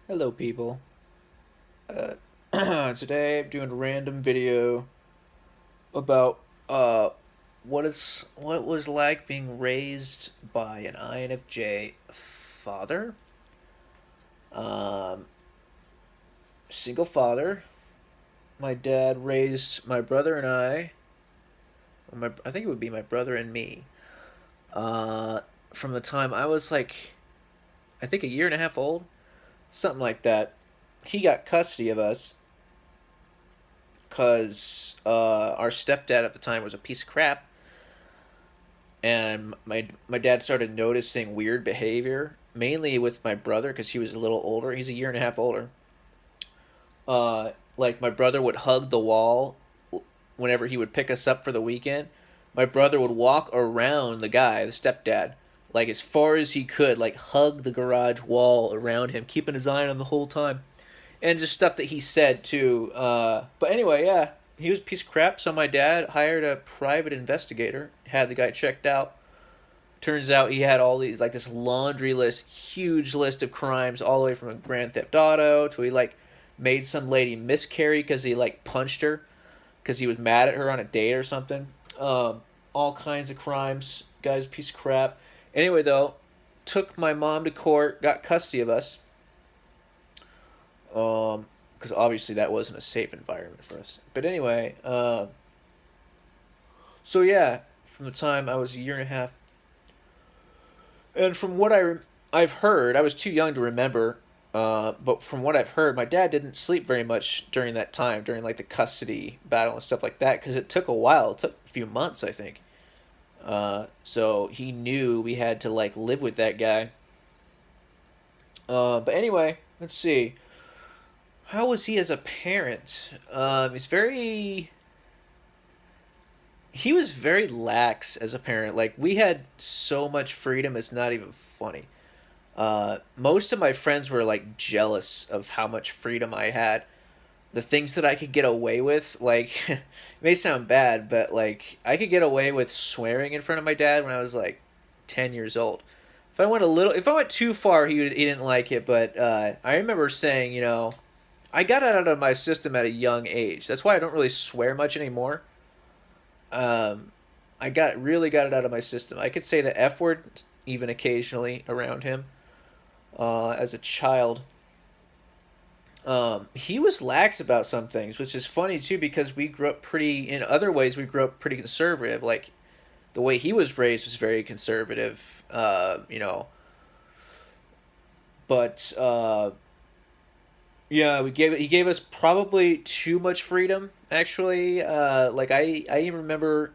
Hello, people. Today I'm doing a random video about what it was like being raised by an INFJ father. Um, Single father. My dad raised my brother and I think it would be my brother and me. Uh, from the time I was I think a year and a half old, something like that. He got custody of us because our stepdad at the time was a piece of crap, and my dad started noticing weird behavior, mainly with my brother because he was a little older. He's a year and a half older. Like my brother would hug the wall whenever he would pick us up for the weekend. My brother would walk around the guy, the stepdad, like as far as he could, like hug the garage wall around him, keeping his eye on him the whole time, and just stuff that he said too. But anyway, yeah, he was a piece of crap. So my dad hired a private investigator, had the guy checked out. Turns out he had all these like this laundry list, huge list of crimes, all the way from a Grand Theft Auto to he like made some lady miscarry because he like punched her because he was mad at her on a date or something. All kinds of crimes. Guy's a piece of crap. Anyway, though, took my mom to court, got custody of us. Because obviously that wasn't a safe environment for us. But anyway, so yeah, from the time I was a year and a half, and from what I've heard, I was too young to remember. But from what I've heard, my dad didn't sleep very much during that time, during like the custody battle and stuff like that, because it took a while. It took a few months, I think. So he knew we had to like live with that guy. But anyway, let's see. How was he as a parent? He was very lax as a parent. Like we had so much freedom, it's not even funny. Most of my friends were like jealous of how much freedom I had. The things that I could get away with, like, it may sound bad, but like, I could get away with swearing in front of my dad when I was like 10 years old. If I went too far, he didn't like it, but I remember saying, I got it out of my system at a young age. That's why I don't really swear much anymore. Um, really got it out of my system. I could say the F word even occasionally around him as a child. He was lax about some things, which is funny too because we grew up pretty. In other ways, we grew up pretty conservative. Like the way he was raised was very conservative. But yeah, he gave us probably too much freedom. Actually, I even remember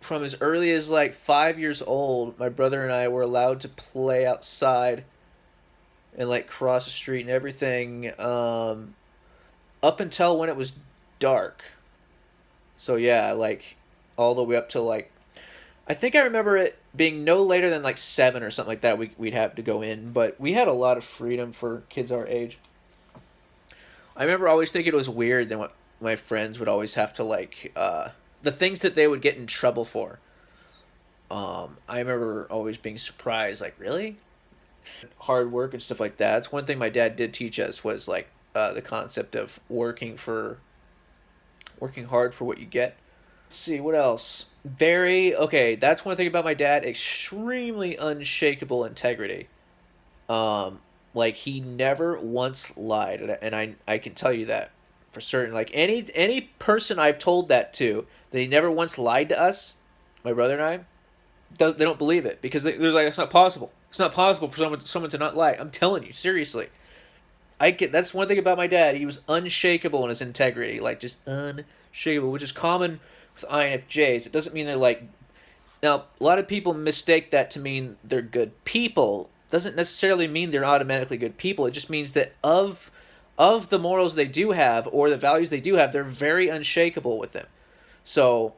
from as early as like 5 years old, my brother and I were allowed to play outside and like cross the street and everything. Up until when it was dark. So yeah, like all the way up to like I think I remember it being no later than like 7 or something like that. We'd have to go in, but we had a lot of freedom for kids our age. I remember always thinking it was weird that what my friends would always have to the things that they would get in trouble for. I remember always being surprised, like really hard work and stuff like that. It's one thing my dad did teach us was like the concept of working hard for what you get. Let's see what else. Very okay. That's one thing about my dad. Extremely unshakable integrity. Like he never once lied, and I can tell you that for certain. Like any person I've told that to, that he never once lied to us, my brother and I, they don't believe it because they're like it's not possible. It's not possible for someone to not lie. I'm telling you seriously. That's one thing about my dad. He was unshakable in his integrity, like just unshakable, which is common with INFJs. It doesn't mean they're like now. A lot of people mistake that to mean they're good people. Doesn't necessarily mean they're automatically good people. It just means that of the morals they do have or the values they do have, they're very unshakable with them. So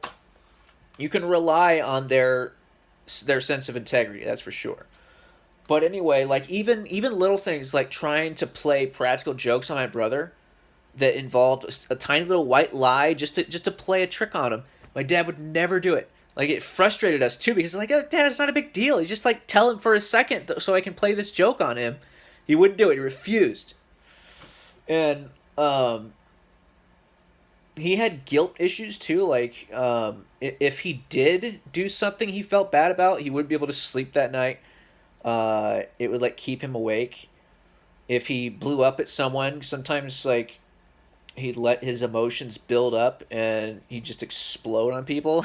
you can rely on their sense of integrity. That's for sure. But anyway, like even little things like trying to play practical jokes on my brother that involved a tiny little white lie just to play a trick on him. My dad would never do it. Like it frustrated us too because like, oh, Dad, it's not a big deal. He's just like tell him for a second so I can play this joke on him. He wouldn't do it. He refused. And he had guilt issues too. Like, if he did do something he felt bad about, he wouldn't be able to sleep that night. It would like keep him awake. If he blew up at someone, sometimes like he'd let his emotions build up and he'd just explode on people.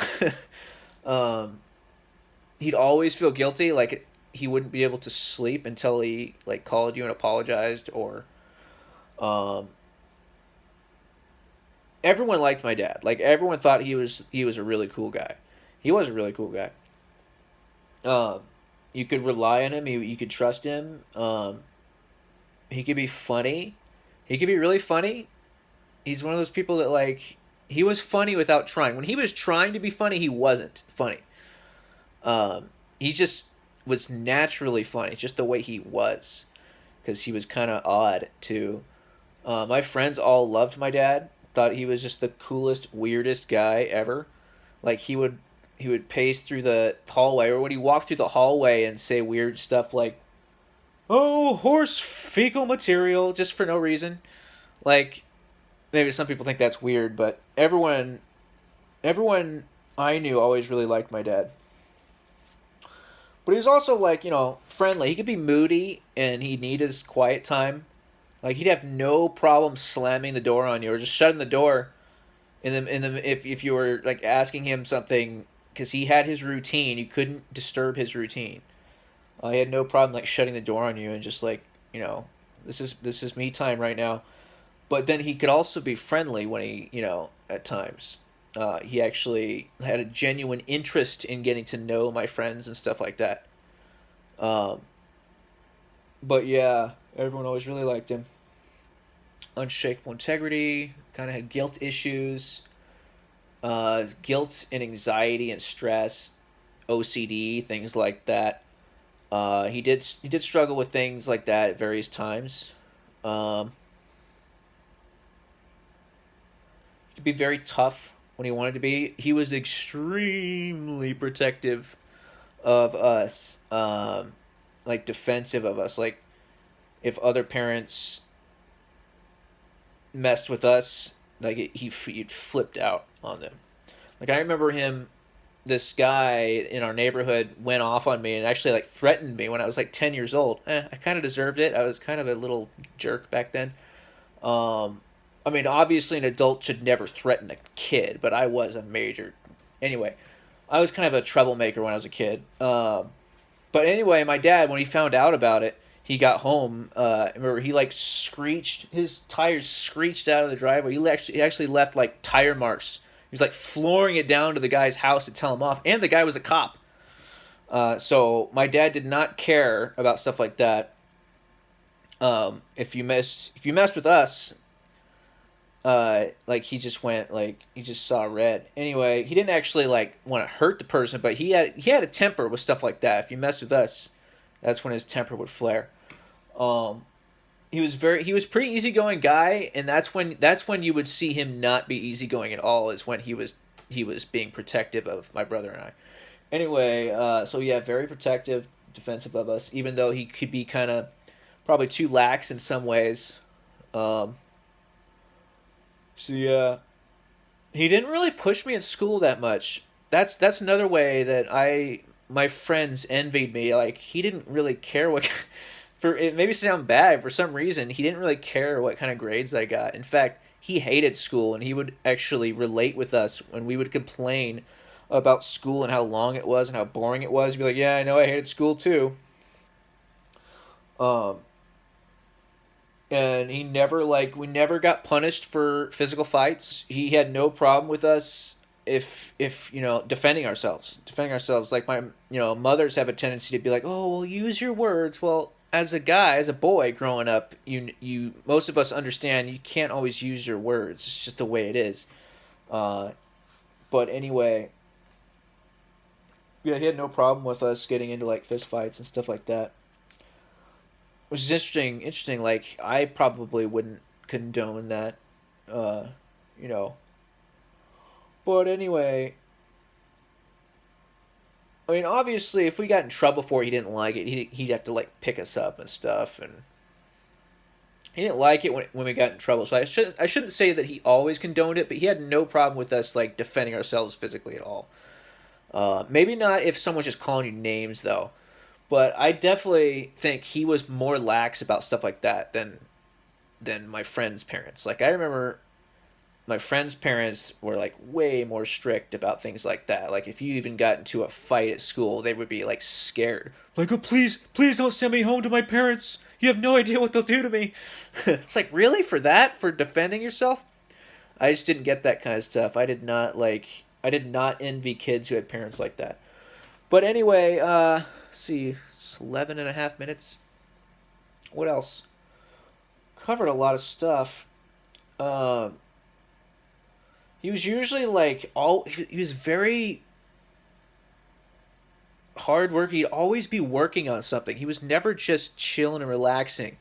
um, he'd always feel guilty, like he wouldn't be able to sleep until he like called you and apologized. Or um, everyone liked my dad. Like everyone thought he was a really cool guy. He was a really cool guy. Um, you could rely on him. You could trust him. He could be funny. He could be really funny. He's one of those people that like he was funny without trying. When he was trying to be funny, he wasn't funny. He just was naturally funny, just the way he was, because he was kind of odd too. My friends all loved my dad. Thought he was just the coolest, weirdest guy ever. Like he would pace through the hallway, or when he walked through the hallway and say weird stuff like, "Oh, horse fecal material," just for no reason. Like maybe some people think that's weird, but everyone I knew always really liked my dad. But he was also like, friendly. He could be moody and he'd need his quiet time. Like he'd have no problem slamming the door on you or just shutting the door if you were like asking him something, because he had his routine. You couldn't disturb his routine. He had no problem like shutting the door on you and just like, this is me time right now. But then he could also be friendly when at times. He actually had a genuine interest in getting to know my friends and stuff like that. Um, but yeah, everyone always really liked him. Unshakable integrity, kind of had guilt issues, guilt and anxiety and stress, OCD, things like that. He did struggle with things like that at various times. Um, he could be very tough when he wanted to be. He was extremely protective of us, like defensive of us. Like if other parents messed with us, like he'd flipped out on them. Like I remember him. This guy in our neighborhood went off on me and actually like threatened me when I was like 10 years old. I kind of deserved it. I was kind of a little jerk back then. Um, I mean, obviously, an adult should never threaten a kid, but I was a major. Anyway, I was kind of a troublemaker when I was a kid. But anyway, my dad, when he found out about it, he got home. I remember he like screeched. His tires screeched out of the driveway. He actually left like tire marks. He was like flooring it down to the guy's house to tell him off, and the guy was a cop. So my dad did not care about stuff like that. If you messed with us, like he just saw red. Anyway, he didn't actually like want to hurt the person, but he had a temper with stuff like that. If you messed with us, that's when his temper would flare. Um, he was pretty easygoing guy, and that's when you would see him not be easygoing at all. Is when he was being protective of my brother and I. Anyway, so yeah, very protective, defensive of us, even though he could be kind of probably too lax in some ways. Um, so yeah, he didn't really push me in school that much. That's another way that my friends envied me. Like he didn't really care what for it maybe sound bad for some reason. He didn't really care what kind of grades I got. In fact, he hated school and he would actually relate with us when we would complain about school and how long it was and how boring it was. He'd be like, "Yeah, I know I hated school too." Um and we never got punished for physical fights. He had no problem with us if defending ourselves. Like my mothers have a tendency to be like, oh well, use your words. Well, as a guy, as a boy growing up, most of us understand you can't always use your words. It's just the way it is. uh but anyway, yeah, he had no problem with us getting into like fist fights and stuff like that, which is interesting. Like I probably wouldn't condone that. uh you know but anyway, I mean, obviously, if we got in trouble for it, he didn't like it, he'd have to like pick us up and stuff. And He didn't like it when we got in trouble. So I shouldn't say that he always condoned it, but he had no problem with us like defending ourselves physically at all. Maybe not if someone's just calling you names though, but I definitely think he was more lax about stuff like that than my friends' parents. Like I remember my friends' parents were like way more strict about things like that. Like if you even got into a fight at school, they would be like scared. Like, oh please, please don't send me home to my parents. You have no idea what they'll do to me. It's like really for that for defending yourself. I just didn't get that kind of stuff. I did not envy kids who had parents like that. But anyway, see, it's 11 and a half minutes. What else? Covered a lot of stuff. Um, he was usually like all he was very hard work. He'd always be working on something. He was never just chilling and relaxing.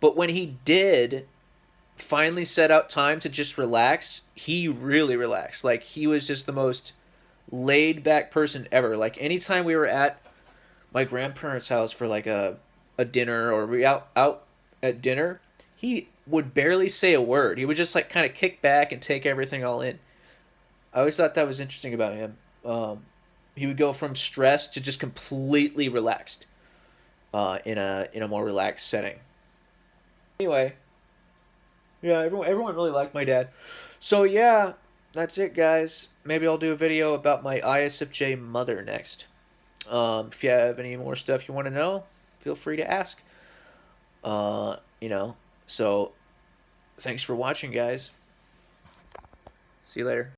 But when he did finally set out time to just relax, he really relaxed. Like he was just the most laid back person ever. Like anytime we were at my grandparents' house for like a dinner or we out at dinner, he would barely say a word. He would just like kind of kick back and take everything all in. I always thought that was interesting about him. He would go from stressed to just completely relaxed in a more relaxed setting. Anyway, yeah, everyone really liked my dad. So yeah, that's it, guys. Maybe I'll do a video about my ISFJ mother next. If you have any more stuff you want to know, feel free to ask. You know, so thanks for watching, guys. See you later.